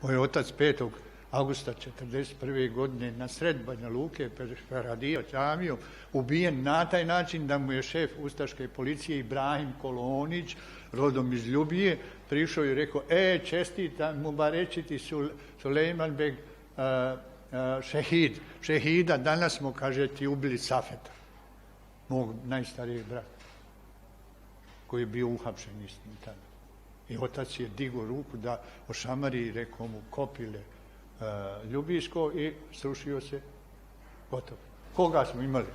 Moj otac 5. augusta 1941. godine na sred Banja Luke radio džamiju, ubijen na taj način da mu je šef ustaške policije Ibrahim Kolonić, rodom iz Ljubije, prišao i rekao: čestitam mu barečiti Sulejman Beg šehida, danas smo, kaže, ti ubili Safeta, mog najstarijeg brata, koji je bio uhapšen istim tada. I otac je digao ruku da ošamari i rekao mu: Kopile Ljubijsko, i srušio se, gotovo. Koga smo imali?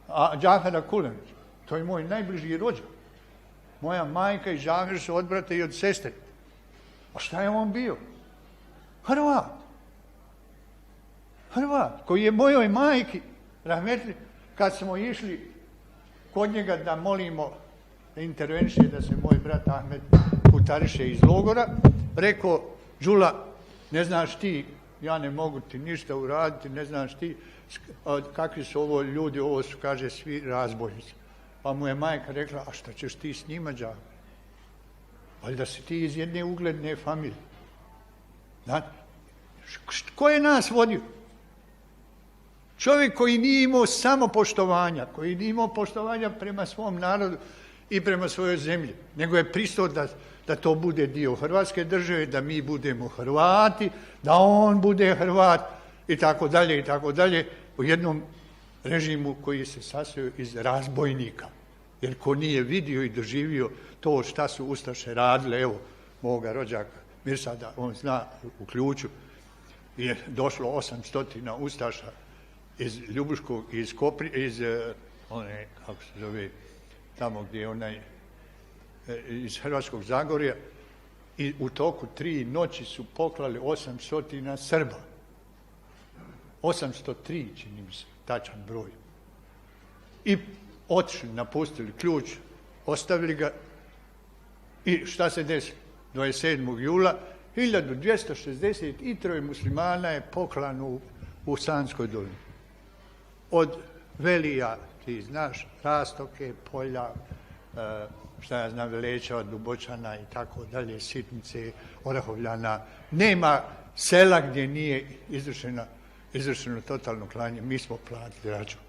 A Džafera Kulenić, to je moj najbliži rođak. Moja majka i Džafer su od brata i od sestre. A šta je on bio? Hrvat, koji je mojoj majki, rahmetli, kad smo išli kod njega da molimo da interveniše, da se moj brat Ahmed utariše iz logora, rekao: Đula, ne znaš ti, ja ne mogu ti ništa uraditi, ne znaš ti kakvi su ovo ljudi, ovo su, kaže, svi razbojnici. Pa mu je majka rekla: a šta ćeš ti s njima, Džafer? Valjda si ti iz jedne ugledne familije. Znate, ko je nas vodio? Čovjek koji nije imao samopoštovanja, koji nije imao poštovanja prema svom narodu i prema svojoj zemlji, nego je pristao da to bude dio Hrvatske države, da mi budemo Hrvati, da on bude Hrvat i tako dalje i tako dalje, u jednom režimu koji se sastojao iz razbojnika. Jer ko nije vidio i doživio to šta su ustaše radile, evo, moga rođaka Mirsada, on zna, u Ključu je došlo 800 ustaša iz Ljubuškog, iz one, kako se zove, tamo gdje je onaj, iz Hrvatskog Zagorja, i u toku 3 noći su poklali 800 Srba. 803, čini mi se, tačan broj. I otišli, napustili Ključ, ostavili ga, i šta se desilo? 27. jula 1263 muslimana je poklano u Sanskoj dolini. Od Velija, ti znaš, Rastoke, Polja, šta ja znam, Veleča, Dubočana i tako dalje, Sitnice, Orahovljana. Nema sela gdje nije izvršeno totalno klanje. Mi smo platili račun.